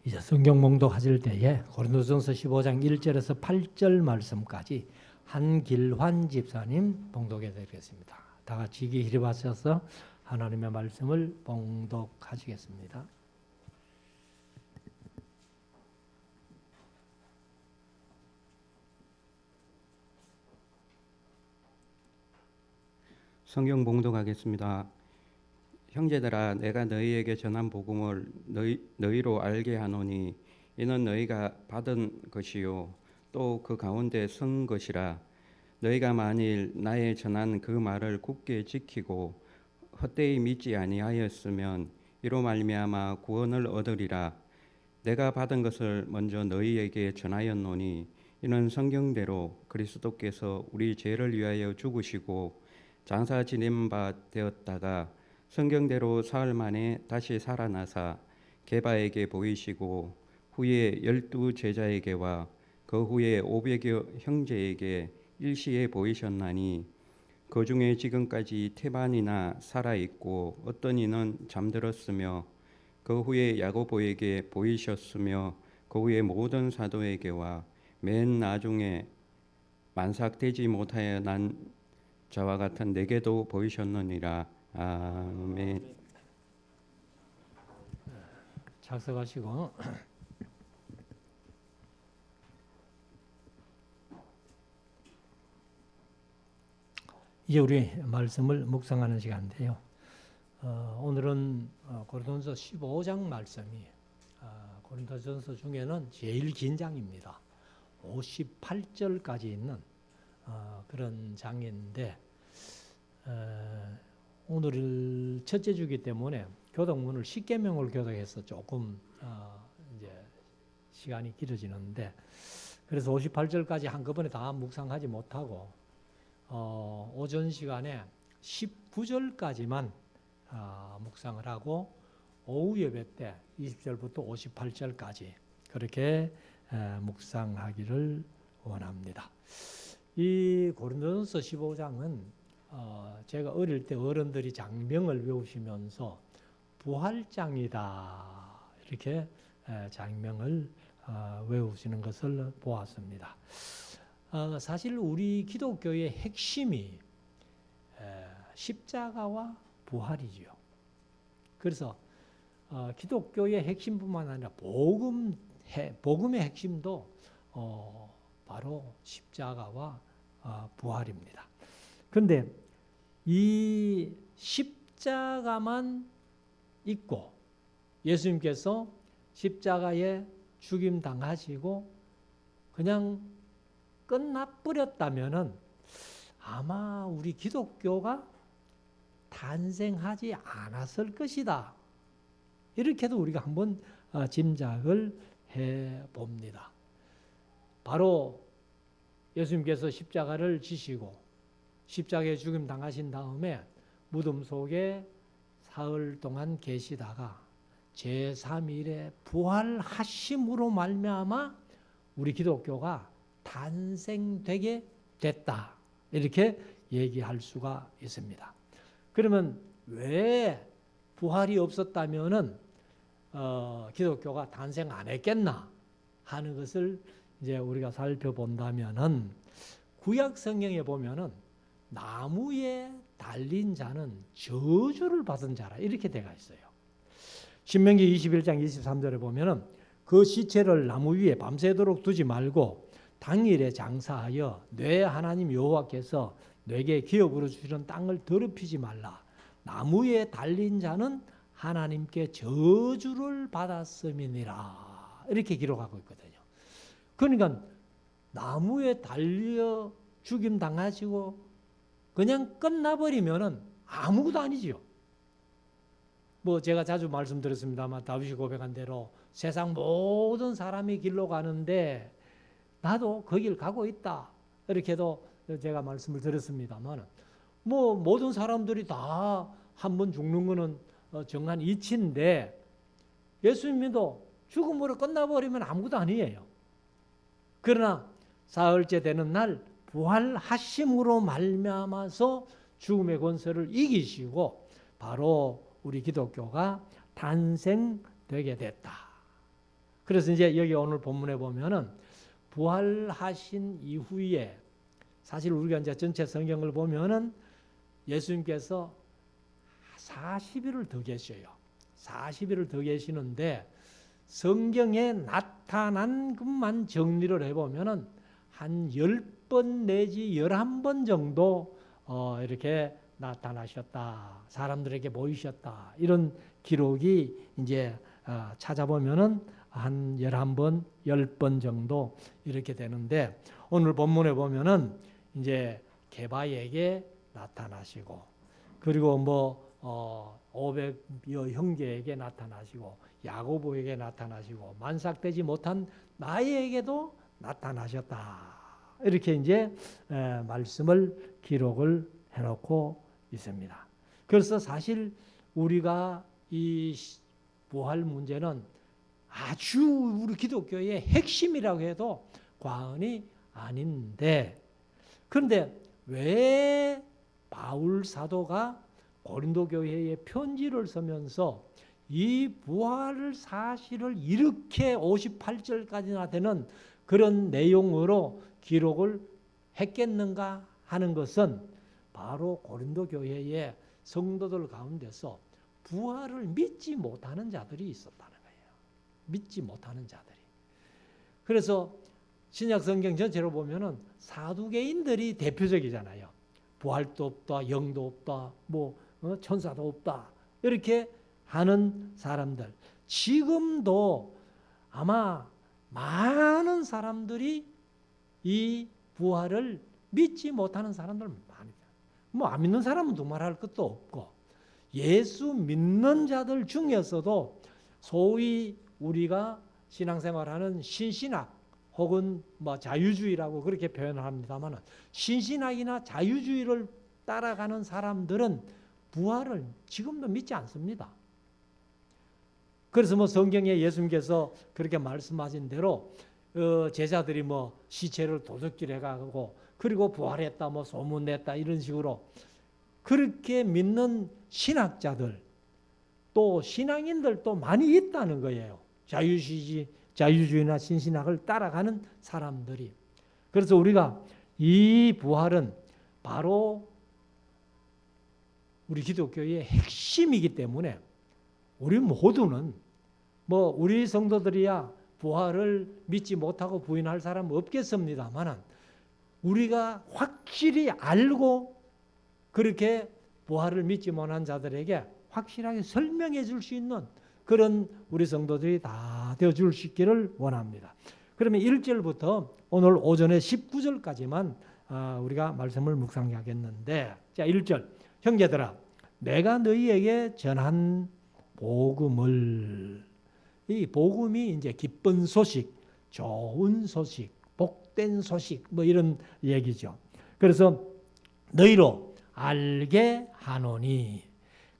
이제 성경 봉독하실 때에 고린도전서 15장 1절에서 8절 말씀까지 한길환 집사님 봉독해 드리겠습니다. 다 같이 귀 기립하셔서 하나님의 말씀을 봉독하시겠습니다. 성경 봉독하겠습니다. 형제들아, 내가 너희에게 전한 복음을 너희로 알게 하노니 이는 너희가 받은 것이요 또 그 가운데 선 것이라. 너희가 만일 나의 전한 그 말을 굳게 지키고 헛되이 믿지 아니하였으면 이로 말미암아 구원을 얻으리라. 내가 받은 것을 먼저 너희에게 전하였노니 이는 성경대로 그리스도께서 우리 죄를 위하여 죽으시고 장사 지낸 바 되었다가 성경대로 사흘 만에 다시 살아나사 게바에게 보이시고 후에 12 제자에게와 그 후에 500여 형제에게 일시에 보이셨나니 그 중에 지금까지 태반이나 살아있고 어떤 이는 잠들었으며 그 후에 야고보에게 보이셨으며 그 후에 모든 사도에게와 맨 나중에 만삭되지 못하여 난 저와 같은 내게도 보이셨느니라. 아멘. 작성하시고 이제 우리 말씀을 묵상하는 시간인데요. 오늘은 고린도전서 15장 말씀이 고린도전서 중에는 제일 긴 장입니다. 58절까지 있는 그런 장인데 오늘 첫째 주기 때문에 교독문을 10계명을 교독해서 조금 이제 시간이 길어지는데 그래서 58절까지 한꺼번에 다 묵상하지 못하고 오전 시간에 19절까지만 묵상을 하고 오후 예배 때 20절부터 58절까지 그렇게 묵상하기를 원합니다. 이 고린도전서 15장은 제가 어릴 때 어른들이 장명을 외우시면서 부활장이다 이렇게 장명을 외우시는 것을 보았습니다. 사실 우리 기독교의 핵심이 십자가와 부활이지요. 그래서 기독교의 핵심뿐만 아니라 복음의 핵심도 바로 십자가와 부활입니다. 그런데 이 십자가만 있고 예수님께서 십자가에 죽임 당하시고 그냥 끝나버렸다면은 아마 우리 기독교가 탄생하지 않았을 것이다. 이렇게도 우리가 한번 짐작을 해봅니다. 바로 예수님께서 십자가를 지시고 십자가에 죽임 당하신 다음에 무덤 속에 사흘 동안 계시다가 제3일에 부활하심으로 말미암아 우리 기독교가 탄생되게 됐다. 이렇게 얘기할 수가 있습니다. 그러면 왜 부활이 없었다면은 기독교가 탄생 안 했겠나 하는 것을 이제 우리가 살펴본다면은 구약 성경에 보면은 나무에 달린 자는 저주를 받은 자라 이렇게 되어 있어요. 신명기 21장 23절에 보면은 그 시체를 나무 위에 밤새도록 두지 말고 당일에 장사하여 내 하나님 여호와께서 내게 기업으로 주시는 땅을 더럽히지 말라. 나무에 달린 자는 하나님께 저주를 받았음이니라. 이렇게 기록하고 있거든요. 그러니까 나무에 달려 죽임 당하시고 그냥 끝나버리면은 아무것도 아니지요. 뭐 제가 자주 말씀드렸습니다만 다윗이 고백한 대로 세상 모든 사람이 길로 가는데 나도 그 길 가고 있다. 이렇게도 제가 말씀을 드렸습니다만 뭐 모든 사람들이 다 한 번 죽는 거는 정한 이치인데 예수님도 죽음으로 끝나버리면 아무것도 아니에요. 그러나 사흘째 되는 날 부활하심으로 말미암아서 죽음의 권세를 이기시고 바로 우리 기독교가 탄생되게 됐다. 그래서 이제 여기 오늘 본문에 보면은 부활하신 이후에 사실 우리가 이제 전체 성경을 보면은 예수님께서 40일을 더 계셔요. 40일을 더 계시는데 성경에 나타난 것만 정리를 해보면은 한 10번 내지 11번 정도 이렇게 나타나셨다. 사람들에게 보이셨다. 이런 기록이 이제 찾아보면은 한 11번, 10번 정도 이렇게 되는데 오늘 본문에 보면은 이제 게바에게 나타나시고 그리고 뭐 500여 형제에게 나타나시고 야고보에게 나타나시고 만삭되지 못한 나에게도 나타나셨다. 이렇게 이제 말씀을 기록을 해놓고 있습니다. 그래서 사실 우리가 이 부활 문제는 아주 우리 기독교의 핵심이라고 해도 과언이 아닌데 그런데 왜 바울 사도가 고린도 교회에 편지를 쓰면서 이 부활 사실을 이렇게 58절까지나 되는 그런 내용으로 기록을 했겠는가 하는 것은 바로 고린도 교회의 성도들 가운데서 부활을 믿지 못하는 자들이 있었다는 거예요. 믿지 못하는 자들이. 그래서 신약 성경 전체로 보면은 사두개인들이 대표적이잖아요. 부활도 없다, 영도 없다, 뭐 천사도 없다 이렇게 하는 사람들. 지금도 아마 많은 사람들이 이 부활을 믿지 못하는 사람들 많습니다. 뭐 안 믿는 사람은 두말할 것도 없고 예수 믿는 자들 중에서도 소위 우리가 신앙생활하는 신신학 혹은 뭐 자유주의라고 그렇게 표현을 합니다만 신신학이나 자유주의를 따라가는 사람들은 부활을 지금도 믿지 않습니다. 그래서 뭐 성경에 예수님께서 그렇게 말씀하신 대로 제자들이 뭐 시체를 도둑질해 가고 그리고 부활했다 뭐 소문냈다 이런 식으로 그렇게 믿는 신학자들 또 신앙인들도 많이 있다는 거예요. 자유주의나 신신학을 따라가는 사람들이. 그래서 우리가 이 부활은 바로 우리 기독교의 핵심이기 때문에 우리 모두는 뭐 우리 성도들이야 부활을 믿지 못하고 부인할 사람은 없겠습니다만 우리가 확실히 알고 그렇게 부활을 믿지 못한 자들에게 확실하게 설명해 줄 수 있는 그런 우리 성도들이 다 되어줄 수 있기를 원합니다. 그러면 1절부터 오늘 오전에 19절까지만 우리가 말씀을 묵상하겠는데 자 1절 형제들아 내가 너희에게 전한 복음을 이 복음이 이제 기쁜 소식, 좋은 소식, 복된 소식 뭐 이런 얘기죠. 그래서 너희로 알게 하노니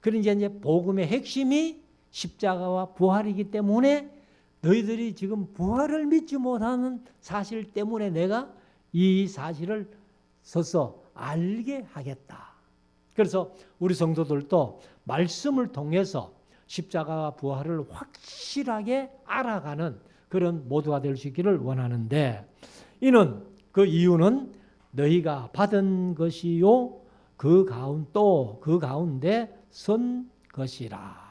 그러니까 이제 복음의 핵심이 십자가와 부활이기 때문에 너희들이 지금 부활을 믿지 못하는 사실 때문에 내가 이 사실을 써서 알게 하겠다. 그래서 우리 성도들도 말씀을 통해서 십자가와 부활을 확실하게 알아가는 그런 모두가 될 수 있기를 원하는데 이는 그 이유는 너희가 받은 것이요 그 가운데 선 것이라.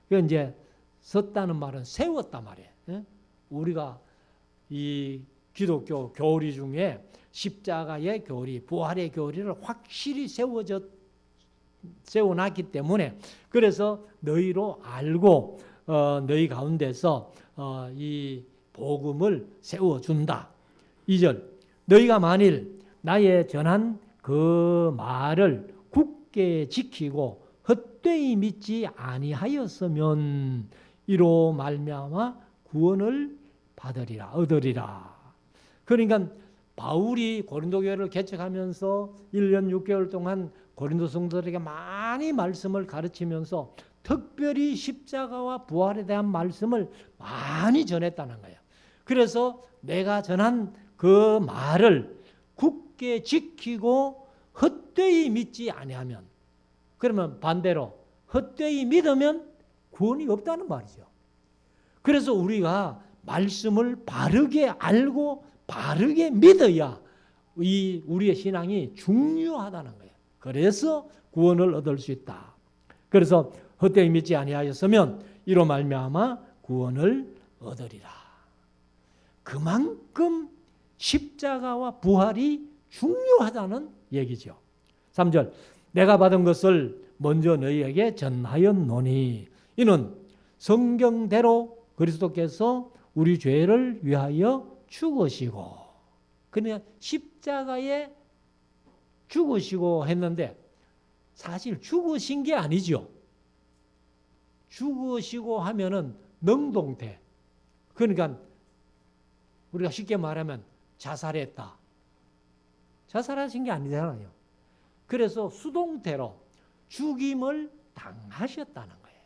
그 이제 섰다는 말은 세웠다 말이에요. 우리가 이 기독교 교리 중에 십자가의 교리, 부활의 교리를 확실히 세워놨기 때문에 그래서 너희로 알고 너희 가운데서 이 복음을 세워준다. 2절 너희가 만일 나의 전한 그 말을 굳게 지키고 헛되이 믿지 아니하였으면 이로 말미암아 구원을 얻으리라. 그러니까 바울이 고린도 교회를 개척하면서 1년 6개월 동안 고린도 성도들에게 많이 말씀을 가르치면서 특별히 십자가와 부활에 대한 말씀을 많이 전했다는 거예요. 그래서 내가 전한 그 말을 굳게 지키고 헛되이 믿지 아니하면 그러면 반대로 헛되이 믿으면 구원이 없다는 말이죠. 그래서 우리가 말씀을 바르게 알고 바르게 믿어야 우리의 신앙이 중요하다는 거예요. 그래서 구원을 얻을 수 있다. 그래서 헛되이 믿지 아니하였으면 이로 말미암아 구원을 얻으리라. 그만큼 십자가와 부활이 중요하다는 얘기죠. 3절 내가 받은 것을 먼저 너희에게 전하였노니 이는 성경대로 그리스도께서 우리 죄를 위하여 죽으시고 그냥 십자가에 죽으시고 했는데 사실 죽으신 게 아니죠. 죽으시고 하면은 능동태. 그러니까 우리가 쉽게 말하면 자살했다. 자살하신 게 아니잖아요. 그래서 수동태로 죽임을 당하셨다는 거예요.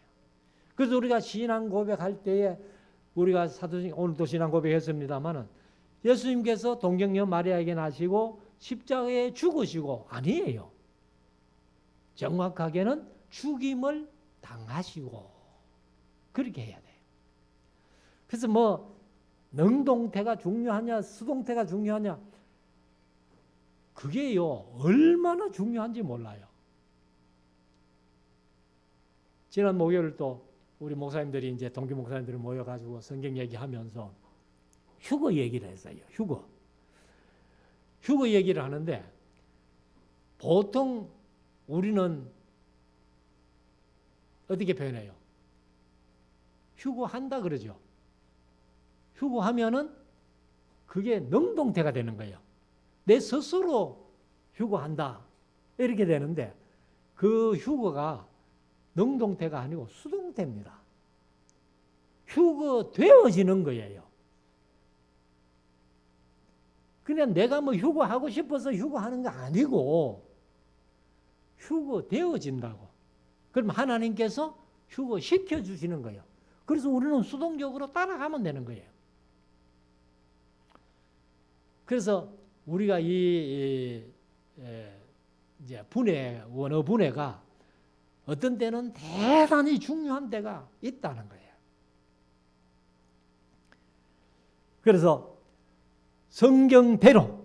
그래서 우리가 신앙 고백할 때에 우리가 사도행 오늘도 신앙 고백했습니다마는 예수님께서 동정녀 마리아에게 나시고 십자가에 죽으시고 아니에요. 정확하게는 죽임을 당하시고 그렇게 해야 돼요. 그래서 뭐 능동태가 중요하냐 수동태가 중요하냐 그게요 얼마나 중요한지 몰라요. 지난 목요일 또 우리 목사님들이 이제 동기 목사님들이 모여가지고 성경 얘기하면서 휴거 얘기를 했어요. 휴거 얘기를 하는데 보통 우리는 어떻게 표현해요? 휴거한다 그러죠. 휴거하면은 그게 능동태가 되는 거예요. 내 스스로 휴거한다 이렇게 되는데 그 휴거가 능동태가 아니고 수동태입니다. 휴거되어지는 거예요. 그냥 내가 뭐 휴거하고 싶어서 휴거하는 거 아니고 휴거되어진다고. 그럼 하나님께서 휴거시켜 주시는 거예요. 그래서 우리는 수동적으로 따라가면 되는 거예요. 그래서 우리가 이제 분해, 원어 분해가 어떤 때는 대단히 중요한 때가 있다는 거예요. 그래서 성경대로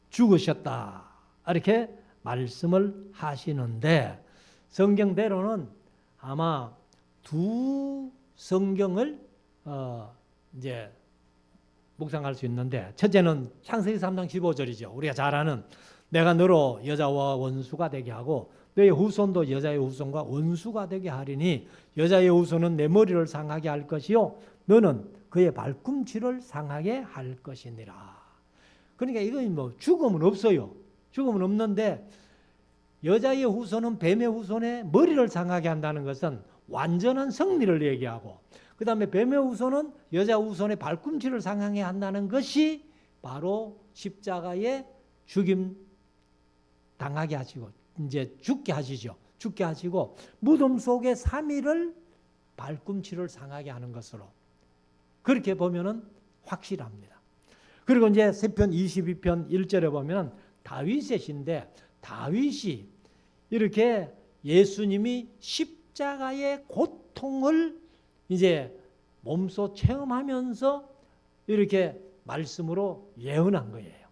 죽으셨다 이렇게 말씀을 하시는데 성경대로는 아마 두 성경을 이제 묵상할 수 있는데 첫째는 창세기 3장 15절이죠. 우리가 잘 아는 내가 너로 여자와 원수가 되게 하고 너의 후손도 여자의 후손과 원수가 되게 하리니 여자의 후손은 내 머리를 상하게 할 것이요 너는 그의 발꿈치를 상하게 할 것이니라. 그러니까 이건 뭐 죽음은 없어요. 죽음은 없는데 여자의 후손은 뱀의 후손의 머리를 상하게 한다는 것은 완전한 승리를 얘기하고 그 다음에 뱀의 후손은 여자 후손의 발꿈치를 상하게 한다는 것이 바로 십자가에 죽임 당하게 하시고 이제 죽게 하시죠. 죽게 하시고 무덤 속에 3일을 발꿈치를 상하게 하는 것으로 그렇게 보면은 확실합니다. 그리고 이제 시편 22편 1절에 보면 다윗의 시인데 다윗이 이렇게 예수님이 십자가의 고통을 이제 몸소 체험하면서 이렇게 말씀으로 예언한 거예요.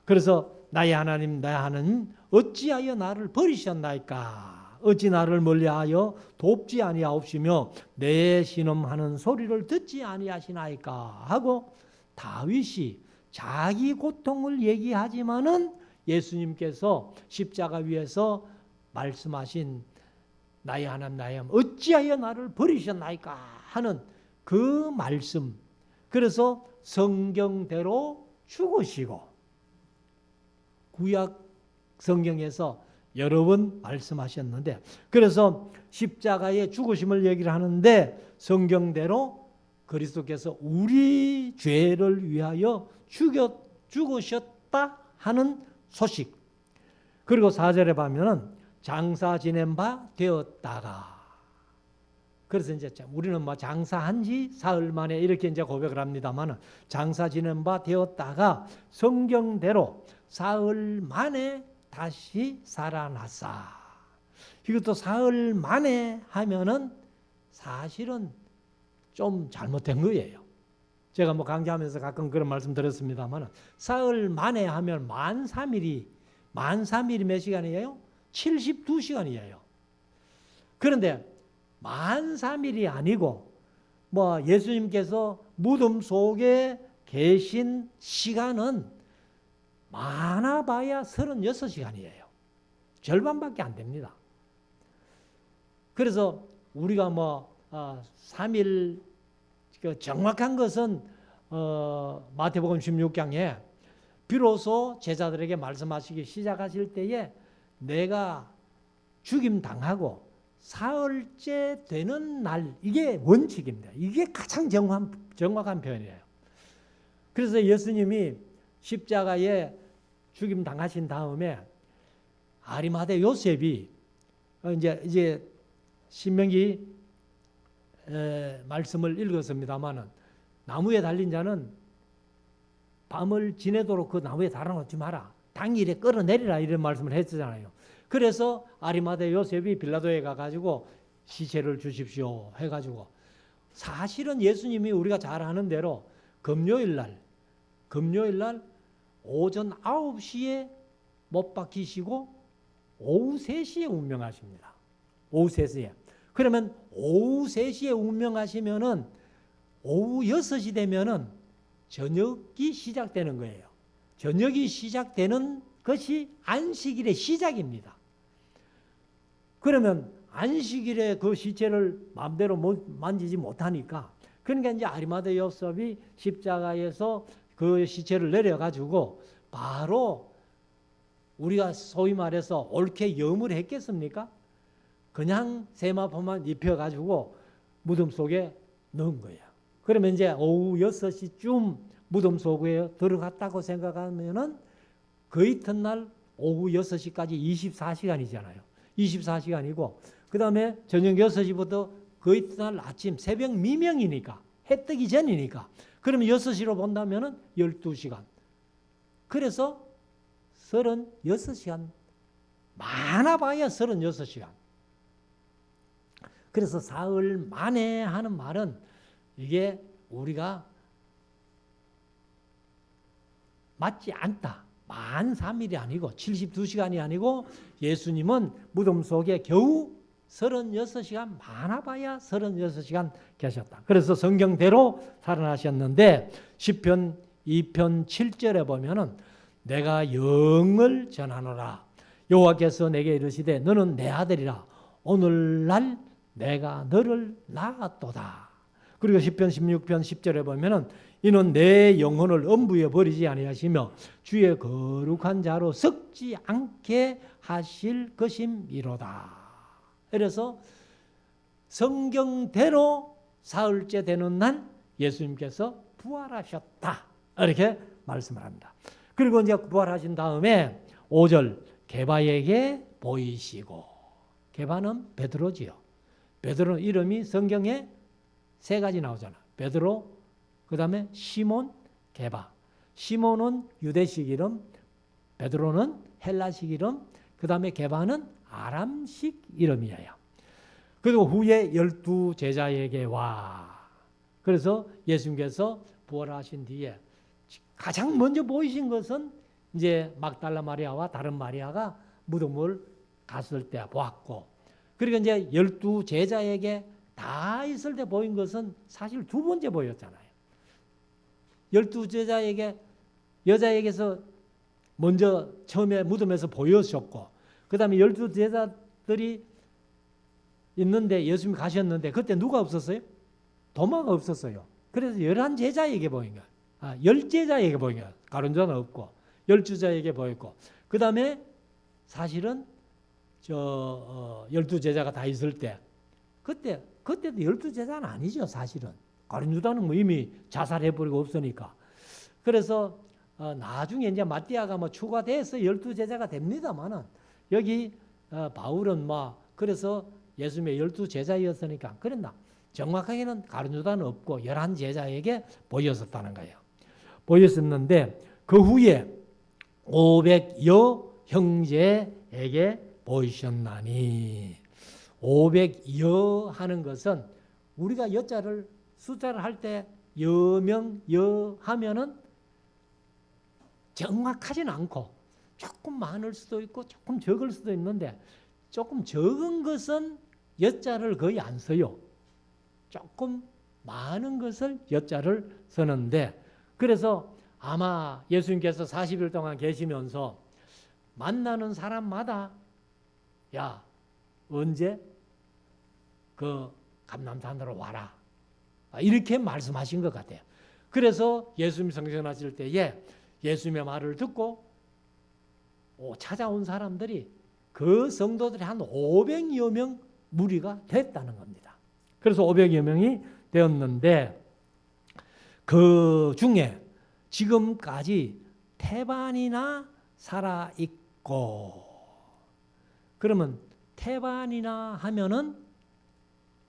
그래서 나의 하나님 나의 하나님 어찌하여 나를 버리셨나이까 어찌 나를 멀리하여 돕지 아니하옵시며 내 신음하는 소리를 듣지 아니하시나이까 하고 다윗이 자기 고통을 얘기하지만은 예수님께서 십자가 위에서 말씀하신 나의 하나님 나의 하나님 어찌하여 나를 버리셨나이까 하는 그 말씀 그래서 성경대로 죽으시고 구약 성경에서 여러 번 말씀하셨는데 그래서 십자가의 죽으심을 얘기를 하는데 성경대로 그리스도께서 우리 죄를 위하여 죽으셨다 하는 소식 그리고 4절에 보면은 장사 지낸 바 되었다가 그래서 이제 우리는 뭐 장사한 지 사흘 만에 이렇게 이제 고백을 합니다만 장사 지낸 바 되었다가 성경대로 사흘 만에 다시 살아났사. 이것도 사흘 만에 하면은 사실은 좀 잘못된 거예요. 제가 뭐 강좌하면서 가끔 그런 말씀 드렸습니다만 사흘 만에 하면 만 3일이 몇 시간이에요? 72시간이에요. 그런데 만 3일이 아니고 뭐 예수님께서 무덤 속에 계신 시간은 많아봐야 36시간이에요. 절반밖에 안 됩니다. 그래서 우리가 뭐 3일 정확한 것은 마태복음 16장에 비로소 제자들에게 말씀하시기 시작하실 때에 내가 죽임 당하고 사흘째 되는 날, 이게 원칙입니다. 이게 가장 정확한 표현이에요. 그래서 예수님이 십자가에 죽임 당하신 다음에 아리마대 요셉이 이제 신명기 말씀을 읽었습니다마는 나무에 달린 자는 밤을 지내도록 그 나무에 달아놓지 마라. 당일에 끌어내리라 이런 말씀을 했잖아요. 그래서 아리마대 요셉이 빌라도에 가가지고 시체를 주십시오 해가지고 사실은 예수님이 우리가 잘 아는 대로 금요일 날 오전 9시에 못 박히시고 오후 3시에 운명하십니다. 오후 3시에. 그러면 오후 3시에 운명하시면은 오후 6시 되면은 저녁이 시작되는 거예요. 저녁이 시작되는 것이 안식일의 시작입니다. 그러면 안식일에 그 시체를 마음대로 만지지 못하니까 그러니까 이제 아리마대 요셉이 십자가에서 그 시체를 내려가지고 바로 우리가 소위 말해서 옳게 염을 했겠습니까? 그냥 세마포만 입혀가지고 무덤 속에 넣은 거예요. 그러면 이제 오후 6시쯤 무덤 속에 들어갔다고 생각하면은 그 이튿날 오후 6시까지 24시간이잖아요. 24시간이고 그 다음에 저녁 6시부터 그 이튿날 아침 새벽 미명이니까 해 뜨기 전이니까 그러면 6시로 본다면은 12시간. 그래서 36시간. 많아봐야 36시간. 그래서 사흘 만에 하는 말은 이게 우리가 맞지 않다. 만 3일이 아니고 72시간이 아니고 예수님은 무덤 속에 겨우 36시간 많아봐야 36시간 계셨다. 그래서 성경대로 살아나셨는데 시편 2편 7절에 보면은 내가 영을 전하노라. 여호와께서 내게 이르시되 너는 내 아들이라. 오늘날 내가 너를 낳았도다. 그리고 시편 16편 10절에 보면은 이는 내 영혼을 엄부에 버리지 아니하시며 주의 거룩한 자로 썩지 않게 하실 것임이로다. 그래서 성경대로 사흘째 되는 날 예수님께서 부활하셨다. 이렇게 말씀을 합니다. 그리고 이제 부활하신 다음에 5절 게바에게 보이시고 게바는 베드로지요. 베드로 이름이 성경에 3가지 나오잖아. 베드로, 그 다음에 시몬, 게바. 시몬은 유대식 이름, 베드로는 헬라식 이름, 그 다음에 게바는 아람식 이름이에요. 그리고 후에 12 제자에게 와. 그래서 예수님께서 부활하신 뒤에 가장 먼저 보이신 것은 이제 막달라 마리아와 다른 마리아가 무덤을 갔을 때 보았고, 그리고 이제 12 제자에게 다 있을 때 보인 것은 사실 2번째 보였잖아요. 12 제자에게 여자에게서 먼저 처음에 무덤에서 보여줬고, 그 다음에 12 제자들이 있는데 예수님이 가셨는데 그때 누가 없었어요? 도마가 없었어요. 그래서 11 제자에게 보인 거예요. 10 제자에게 보인 거예요. 가룟유다는 없고 12제자에게 보였고, 그 다음에 사실은 12 제자가 다 있을 때 그때도 12 제자는 아니죠. 사실은 가룟유다는 뭐 이미 자살해버리고 없으니까. 그래서 나중에 이제 마띠아가 뭐 추가돼서 12 제자가 됩니다만은 여기 바울은 뭐 그래서 예수님의 12 제자였으니까 그랬나. 정확하게는 가룟유다는 없고 11 제자에게 보였었다는 거예요. 보였었는데 그 후에 500여 형제에게 보이셨나니. 500여 하는 것은 우리가 여자를 숫자를 할 때 여명, 여 하면은 정확하진 않고 조금 많을 수도 있고 조금 적을 수도 있는데 조금 적은 것은 여자를 거의 안 써요. 조금 많은 것을 여자를 쓰는데 그래서 아마 예수님께서 40일 동안 계시면서 만나는 사람마다 야 언제 그 감람산으로 와라 이렇게 말씀하신 것 같아요. 그래서 예수님 성전하실 때에 예수님의 말을 듣고 찾아온 사람들이 그 성도들이 한 500여 명 무리가 됐다는 겁니다. 그래서 500여 명이 되었는데 그 중에 지금까지 태반이나 살아있고 그러면 태반이나 하면은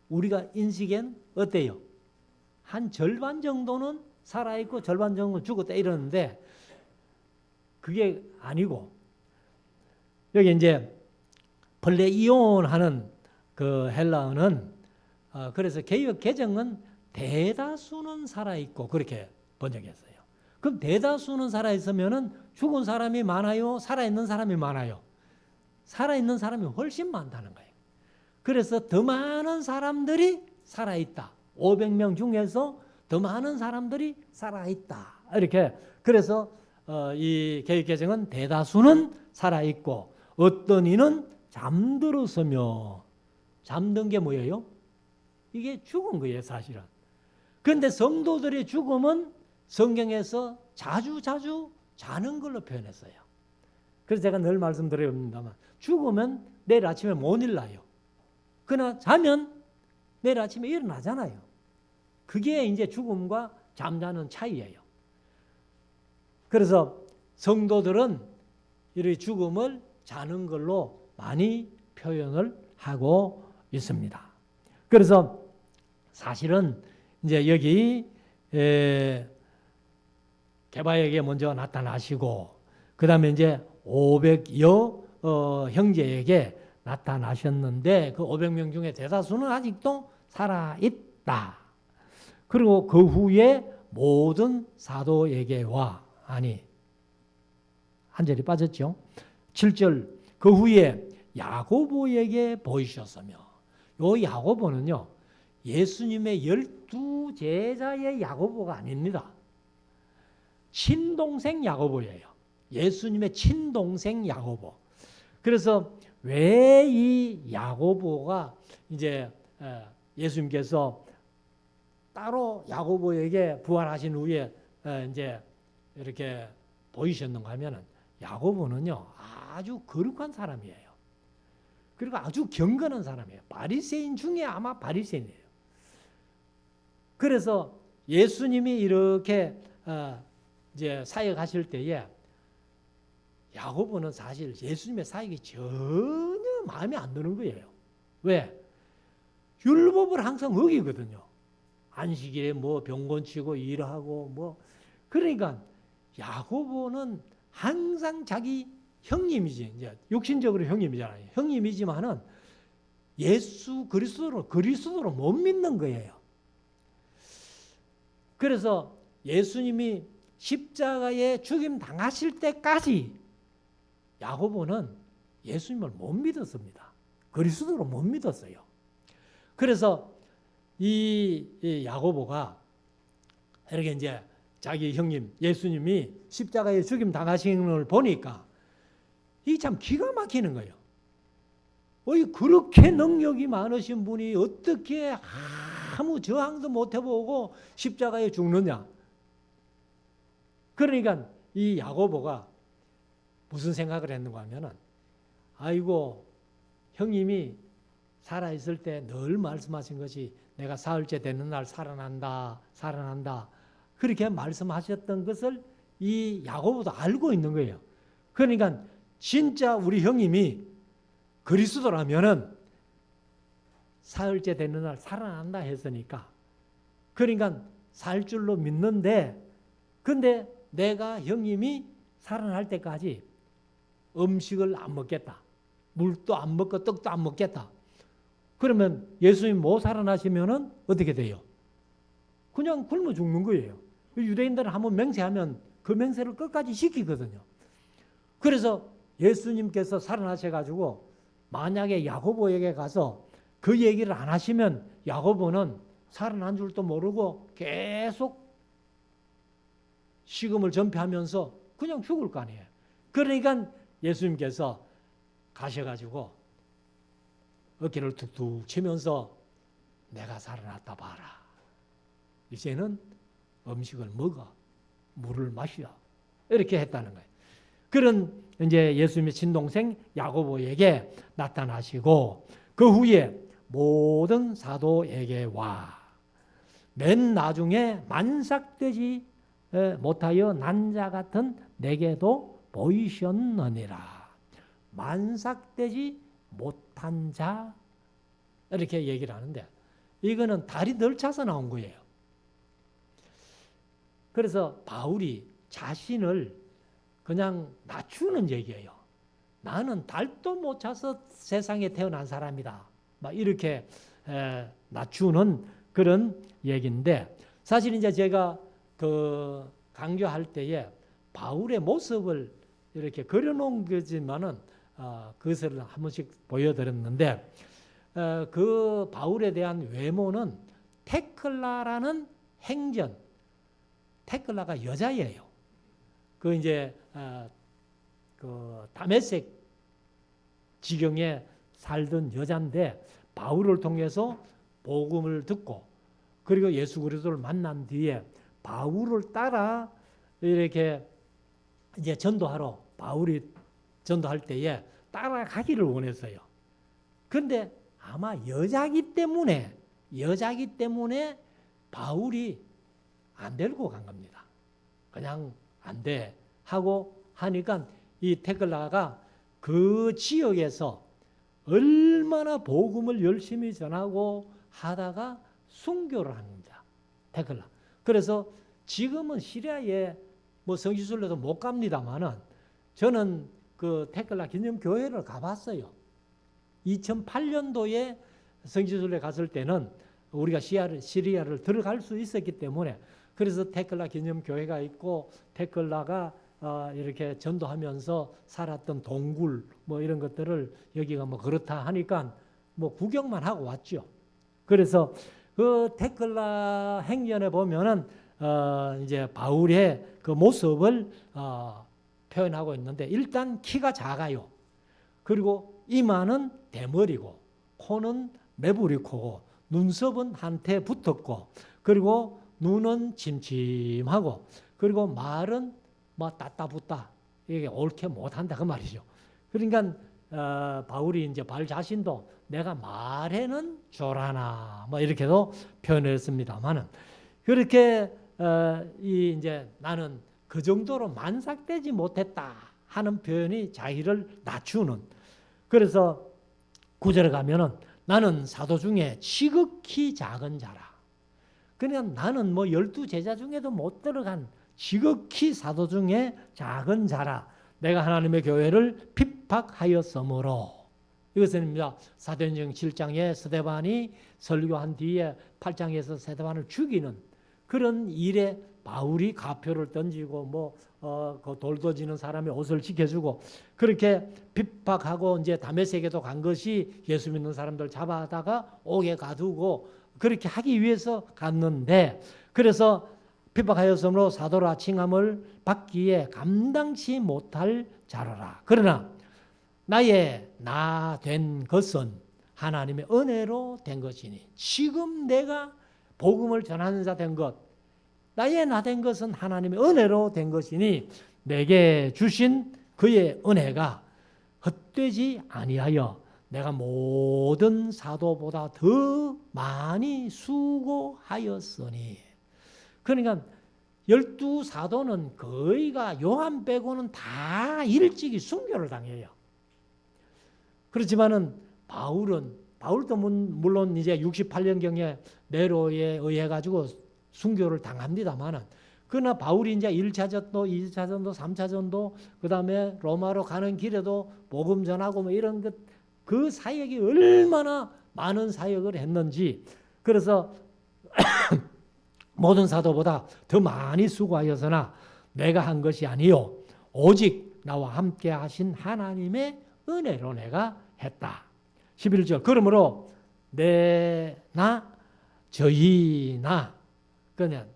우리가 인식엔 어때요? 한 절반 정도는 살아있고 절반 정도는 죽었다 이러는데 그게 아니고 여기 이제 플레이온 하는 그 헬라어는 그래서 개역 개정은 대다수는 살아있고 그렇게 번역했어요. 그럼 대다수는 살아있으면은 죽은 사람이 많아요? 살아있는 사람이 많아요? 살아있는 사람이 훨씬 많다는 거예요. 그래서 더 많은 사람들이 살아있다. 500명 중에서 더 많은 사람들이 살아있다. 이렇게 그래서 이 개역 개정은 대다수는 살아있고 어떤 이는 잠들었으며 잠든 게 뭐예요? 이게 죽은 거예요 사실은. 그런데 성도들의 죽음은 성경에서 자주 자는 걸로 표현했어요. 그래서 제가 늘 말씀드립니다만 죽으면 내일 아침에 못 일어나요. 그러나 자면 내일 아침에 일어나잖아요. 그게 이제 죽음과 잠자는 차이예요. 그래서 성도들은 이 죽음을 자는 걸로 많이 표현을 하고 있습니다. 그래서 사실은 이제 여기 게바에게 먼저 나타나시고 그 다음에 이제 500여 형제에게 나타나셨는데 그 500명 중에 대다수는 아직도 살아있다. 그리고 그 후에 모든 사도에게와 아니 한 절이 빠졌죠. 7절 그 후에 야고보에게 보이셨으며 요 야고보는요 예수님의 12제자의 야고보가 아닙니다. 친동생 야고보예요. 예수님의 친동생 야고보. 그래서 왜 이 야고보가 이제 예수님께서 따로 야고보에게 부활하신 후에 이제 이렇게 보이셨는가 하면은 야고보는요 아주 거룩한 사람이에요. 그리고 아주 경건한 사람이에요. 바리새인 중에 아마 바리새인이에요. 그래서 예수님이 이렇게 이제 사역하실 때에 야고보는 사실 예수님의 사역이 전혀 마음에 안 드는 거예요. 왜? 율법을 항상 어기거든요. 안식일에 뭐 병 고치고 일하고 뭐 그러니까 야고보는 항상 자기 형님이지 이제 육신적으로 형님이잖아요. 형님이지만은 예수 그리스도로 못 믿는 거예요. 그래서 예수님이 십자가에 죽임 당하실 때까지 야고보는 예수님을 못 믿었습니다. 그리스도로 못 믿었어요. 그래서 이 야고보가 이렇게 이제 자기 형님 예수님이 십자가에 죽임 당하시는 걸 보니까 이게 참 기가 막히는 거예요. 그렇게 능력이 많으신 분이 어떻게 아무 저항도 못 해보고 십자가에 죽느냐. 그러니까 이 야고보가 무슨 생각을 했는가 하면은 아이고 형님이 살아있을 때 늘 말씀하신 것이 내가 사흘째 되는 날 살아난다 그렇게 말씀하셨던 것을 이 야고보도 알고 있는 거예요. 그러니까 진짜 우리 형님이 그리스도라면은 사흘째 되는 날 살아난다 했으니까 그러니까 살 줄로 믿는데 근데 내가 형님이 살아날 때까지 음식을 안 먹겠다. 물도 안 먹고 떡도 안 먹겠다. 그러면 예수님 못 살아나시면은 어떻게 돼요? 그냥 굶어 죽는 거예요. 유대인들은 한번 맹세하면 그 맹세를 끝까지 지키거든요. 그래서 예수님께서 살아나셔가지고 만약에 야고보에게 가서 그 얘기를 안 하시면 야고보는 살아난 줄도 모르고 계속 식음을 전폐하면서 그냥 죽을 거 아니에요. 그러니까 예수님께서 가셔가지고 어깨를 툭툭 치면서 내가 살아났다 봐라. 이제는 음식을 먹어, 물을 마셔. 이렇게 했다는 거예요. 그런 이제 예수님의 친동생 야고보에게 나타나시고 그 후에 모든 사도에게 와. 맨 나중에 만삭되지 못하여 난 자 같은 내게도 보이셨느니라. 만삭되지 못한 자 이렇게 얘기를 하는데 이거는 다리 널쳐서 나온 거예요. 그래서 바울이 자신을 그냥 낮추는 얘기예요. 나는 달도 못 차서 세상에 태어난 사람이다. 막 이렇게 낮추는 그런 얘기인데 사실 이제 제가 그 강조할 때에 바울의 모습을 이렇게 그려놓은 거지만은 그것을 한 번씩 보여드렸는데 그 바울에 대한 외모는 테클라라는 행전, 테클라가 여자예요. 그 이제 그 다메섹 지경에 살던 여자인데 바울을 통해서 복음을 듣고 그리고 예수 그리스도를 만난 뒤에 바울을 따라 이렇게 이제 전도하러 바울이 전도할 때에 따라가기를 원했어요. 그런데 아마 여자기 때문에 바울이 안 데리고 간 겁니다. 그냥 안 돼 하고 하니까 이 테클라가 그 지역에서 얼마나 복음을 열심히 전하고 하다가 순교를 한 겁니다. 테클라. 그래서 지금은 시리아에 뭐 성지순례도 못 갑니다만은 저는 그 테클라 기념교회를 가봤어요. 2008년도에 성지순례 갔을 때는 우리가 시리아를 들어갈 수 있었기 때문에 그래서 테클라 기념교회가 있고 테클라가 이렇게 전도하면서 살았던 동굴 뭐 이런 것들을 여기가 뭐 그렇다 하니까 뭐 구경만 하고 왔죠. 그래서 그 테클라 행전에 보면은 이제 바울의 그 모습을 표현하고 있는데 일단 키가 작아요. 그리고 이마는 대머리고 코는 매부리 코고 눈썹은 한테 붙었고 그리고 눈은 침침하고 그리고 말은 뭐 따따붙다 이게 옳게 못한다 그 말이죠. 그러니까 바울이 이제 바울 자신도 내가 말에는 조라나 뭐 이렇게도 표현했습니다만은 그렇게 이 이제 나는 그 정도로 만삭되지 못했다 하는 표현이 자기를 낮추는. 그래서 9절에 가면은 나는 사도 중에 지극히 작은 자라. 그냥 나는 뭐 12제자 중에도 못 들어간 지극히 사도 중에 작은 자라. 내가 하나님의 교회를 핍박하였으므로. 이것은 사도행전 7장에 스데반이 설교한 뒤에 8장에서 스데반을 죽이는 그런 일에 바울이 가표를 던지고 그 돌도지는 사람의 옷을 지켜주고 그렇게 핍박하고 이제 다메섹에도 간 것이 예수 믿는 사람들 잡아다가 옥에 가두고 그렇게 하기 위해서 갔는데 그래서 핍박하였으므로 사도라 칭함을 받기에 감당치 못할 자라라. 그러나 나의 나 된 것은 하나님의 은혜로 된 것이니 지금 내가 복음을 전하는 자 된 것 나의 나 된 것은 하나님의 은혜로 된 것이니 내게 주신 그의 은혜가 헛되지 아니하여 내가 모든 사도보다 더 많이 수고하였으니. 그러니까 12사도는 거의가 요한 빼고는 다 일찍이 순교를 당해요. 그렇지만은 바울도 물론 이제 68년경에 네로에 의해 가지고 순교를 당합니다만은 그러나 바울이 이제 1차전도, 2차전도, 3차전도 그다음에 로마로 가는 길에도 복음 전하고 뭐 이런 것 그 사역이 얼마나 많은 사역을 했는지 그래서 모든 사도보다 더 많이 수고하였으나 내가 한 것이 아니요 오직 나와 함께 하신 하나님의 은혜로 내가 했다. 11절 그러므로 내나 저희나 그냥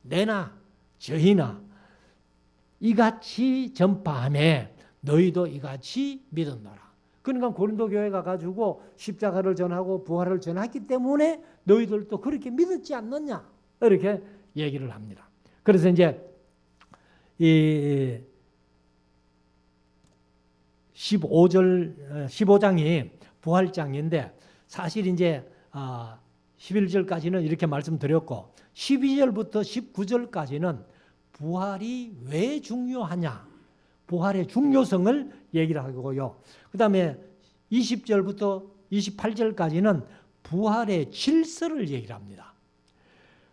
내나 저희나 이같이 전파하며 너희도 이같이 믿었노라. 그러니까 고린도 교회가 가지고 십자가를 전하고 부활을 전했기 때문에 너희들도 그렇게 믿었지 않느냐 이렇게 얘기를 합니다. 그래서 이제 이 15장이 부활장인데 사실 이제 11절까지는 이렇게 말씀드렸고 12절부터 19절까지는 부활이 왜 중요하냐 부활의 중요성을 얘기를 하고요. 그 다음에 20절부터 28절까지는 부활의 질서를 얘기를 합니다.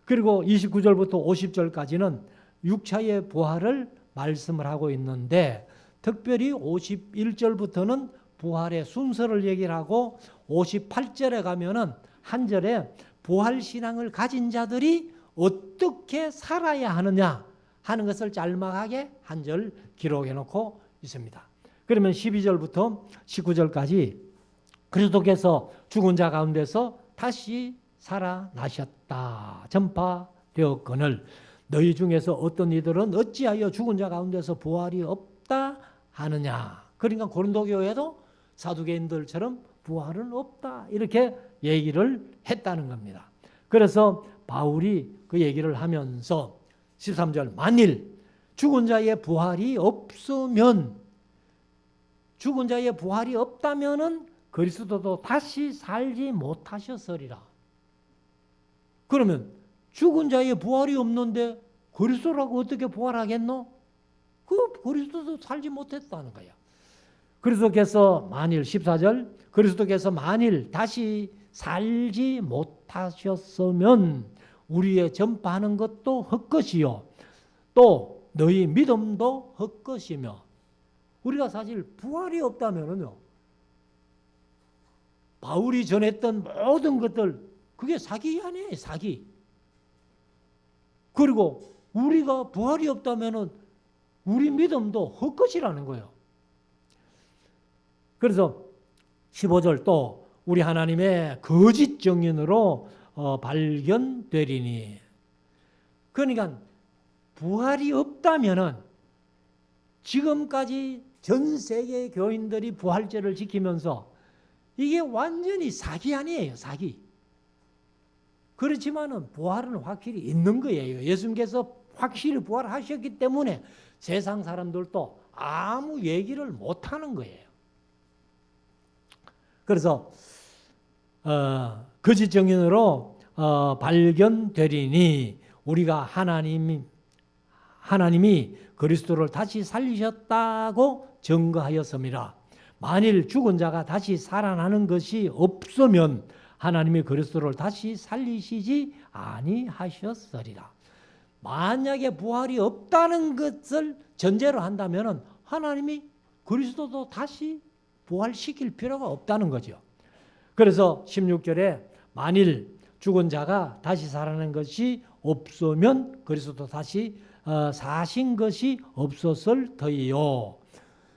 그리고 29절부터 50절까지는 6차의 부활을 말씀을 하고 있는데 특별히 51절부터는 부활의 순서를 얘기를 하고 58절에 가면은 한 절에 부활신앙을 가진 자들이 어떻게 살아야 하느냐 하는 것을 짤막하게 한 절 기록해 놓고 있습니다. 그러면 12절부터 19절까지 그리스도께서 죽은 자 가운데서 다시 살아나셨다 전파되었거늘 너희 중에서 어떤 이들은 어찌하여 죽은 자 가운데서 부활이 없다 하느냐. 그러니까 고린도 교회도 사두개인들처럼 부활은 없다 이렇게 얘기를 했다는 겁니다. 그래서 바울이 그 얘기를 하면서 13절 만일 죽은 자의 부활이 없으면 죽은 자의 부활이 없다면은 그리스도도 다시 살지 못하셨으리라. 그러면 죽은 자의 부활이 없는데 그리스도라고 어떻게 부활하겠노? 그 그리스도도 살지 못했다는 거야. 그리스도께서 만일 14절 그리스도께서 만일 다시 살지 못하셨으면 우리의 전파하는 것도 헛것이요 또 너희 믿음도 헛것이며 우리가 사실 부활이 없다면은요 바울이 전했던 모든 것들 그게 사기 아니에요 사기. 그리고 우리가 부활이 없다면은 우리 믿음도 헛것이라는 거예요. 그래서 15절 또 우리 하나님의 거짓 정인으로 발견되리니 그러니까 부활이 없다면은 지금까지 전 세계 교인들이 부활절을 지키면서 이게 완전히 사기 아니에요 사기. 그렇지만은 부활은 확실히 있는 거예요. 예수님께서 확실히 부활하셨기 때문에 세상 사람들도 아무 얘기를 못하는 거예요. 그래서 거짓 정인으로 발견되리니 우리가 하나님이 그리스도를 다시 살리셨다고 증거하였음이라. 만일 죽은 자가 다시 살아나는 것이 없으면 하나님이 그리스도를 다시 살리시지 아니하셨으리라. 만약에 부활이 없다는 것을 전제로 한다면 하나님이 그리스도도 다시 부활시킬 필요가 없다는 거죠. 그래서 16절에 만일 죽은 자가 다시 살아나는 것이 없으면 그리스도 다시 사신 것이 없었을 터이요.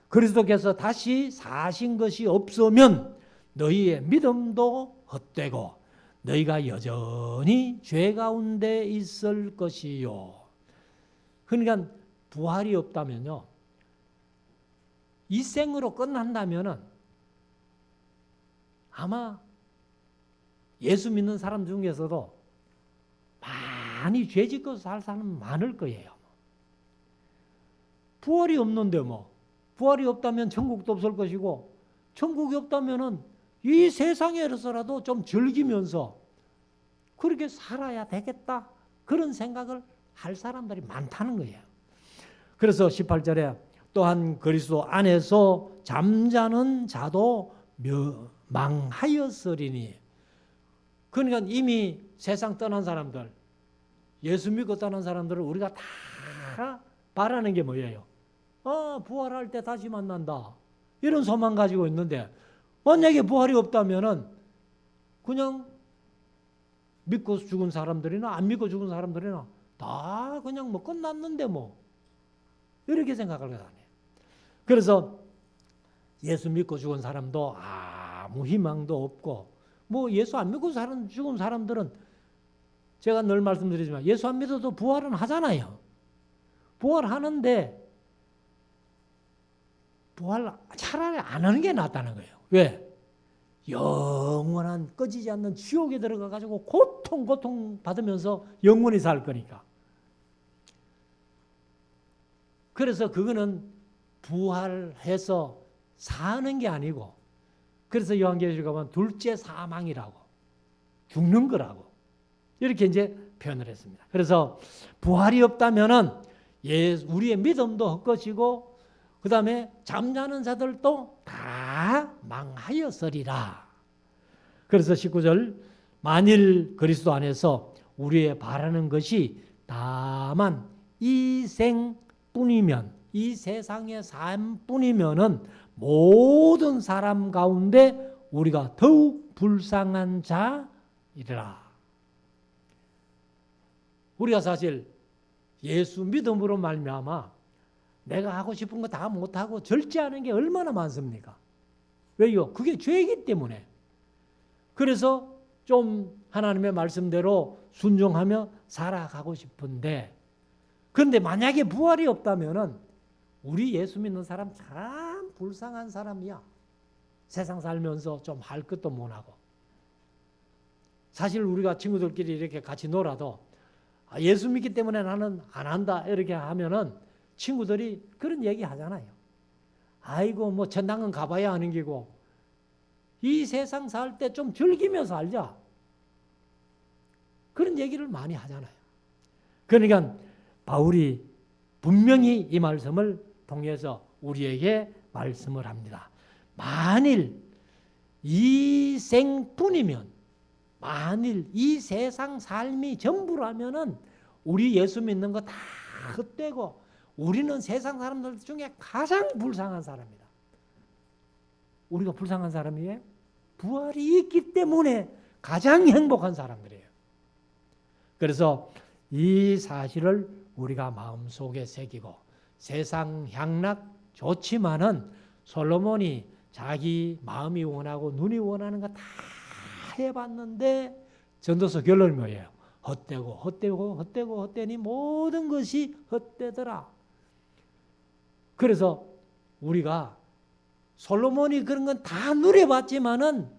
그리스도께서 다시 사신 것이 없으면 너희의 믿음도 헛되고 너희가 여전히 죄 가운데 있을 것이요. 그러니까 부활이 없다면요. 이 생으로 끝난다면은 아마 예수 믿는 사람 중에서도 많이 죄 짓고 살 사람 많을 거예요. 부활이 없는데 뭐 부활이 없다면 천국도 없을 것이고 천국이 없다면은 이 세상에서라도 좀 즐기면서 그렇게 살아야 되겠다 그런 생각을 할 사람들이 많다는 거예요. 그래서 18절에 또한 그리스도 안에서 잠자는 자도 망하였으리니 그러니까 이미 세상 떠난 사람들 예수 믿고 떠난 사람들을 우리가 다 바라는 게 뭐예요? 부활할 때 다시 만난다 이런 소망 가지고 있는데 만약에 부활이 없다면은 그냥 믿고 죽은 사람들이나 안 믿고 죽은 사람들이나 다 그냥 뭐 끝났는데 뭐 이렇게 생각할 것 아니에요. 그래서 예수 믿고 죽은 사람도 아무 희망도 없고 뭐 예수 안 믿고 죽은 사람들은 제가 늘 말씀드리지만 예수 안 믿어도 부활은 하잖아요. 부활하는데 부활 차라리 안 하는 게 낫다는 거예요. 왜? 영원한 꺼지지 않는 지옥에 들어가 가지고 고통 받으면서 영원히 살 거니까. 그래서 그거는 부활해서 사는 게 아니고, 그래서 요한계시록 가면 둘째 사망이라고, 죽는 거라고 이렇게 이제 표현을 했습니다. 그래서 부활이 없다면은 우리의 믿음도 헛것이고 그 다음에 잠자는 자들도 다 망하였으리라. 그래서 19절, 만일 그리스도 안에서 우리의 바라는 것이 다만 이 생뿐이면, 이 세상의 삶뿐이면은 모든 사람 가운데 우리가 더욱 불쌍한 자이라. 우리가 사실 예수 믿음으로 말미암아 내가 하고 싶은 거 다 못하고 절제하는 게 얼마나 많습니까? 왜요? 그게 죄이기 때문에. 그래서 좀 하나님의 말씀대로 순종하며 살아가고 싶은데, 그런데 만약에 부활이 없다면은 우리 예수 믿는 사람 참 불쌍한 사람이야. 세상 살면서 좀 할 것도 못하고. 사실 우리가 친구들끼리 이렇게 같이 놀아도 예수 믿기 때문에 나는 안 한다 이렇게 하면은 친구들이 그런 얘기 하잖아요. 아이고 뭐 전당은 가봐야 하는 기고 이 세상 살 때 좀 즐기며 살자. 그런 얘기를 많이 하잖아요. 그러니까 바울이 분명히 이 말씀을 통해서 우리에게 말씀을 합니다. 만일 이 생뿐이면, 만일 이 세상 삶이 전부라면은 우리 예수 믿는 거 다 헛되고 우리는 세상 사람들 중에 가장 불쌍한 사람이다. 우리가 불쌍한 사람이에요? 부활이 있기 때문에 가장 행복한 사람들이에요. 그래서 이 사실을 우리가 마음속에 새기고, 세상 향락 좋지만은 솔로몬이 자기 마음이 원하고 눈이 원하는 거 다 해봤는데 전도서 결론이 뭐예요? 헛되니 모든 것이 헛되더라. 그래서 우리가 솔로몬이 그런 건 다 누려봤지만은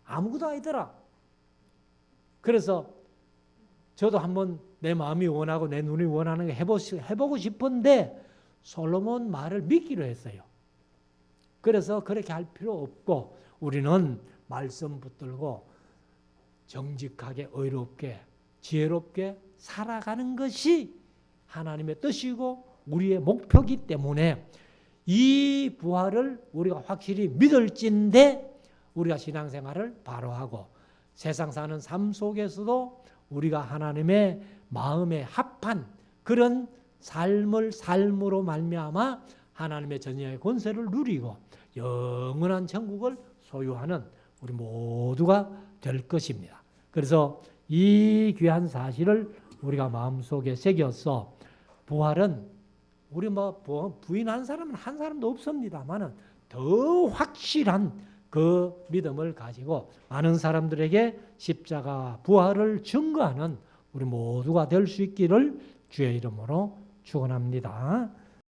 아무것도 아니더라. 그래서 저도 한번 내 마음이 원하고 내 눈이 원하는 거 해보고 싶은데 솔로몬 말을 믿기로 했어요. 그래서 그렇게 할 필요 없고 우리는 말씀 붙들고 정직하게 의롭게 지혜롭게 살아가는 것이 하나님의 뜻이고 우리의 목표이기 때문에 이 부활을 우리가 확실히 믿을진데 우리가 신앙생활을 바로 하고 세상 사는 삶 속에서도 우리가 하나님의 마음에 합한 그런 삶으로 말미암아 하나님의 전능의 권세를 누리고 영원한 천국을 소유하는 우리 모두가 될 것입니다. 그래서 이 귀한 사실을 우리가 마음속에 새겨서 부활은 우리 뭐 부인한 사람은 한 사람도 없습니다만은 더 확실한 그 믿음을 가지고 많은 사람들에게 십자가 부활을 증거하는 우리 모두가 될 수 있기를 주의 이름으로 축원합니다.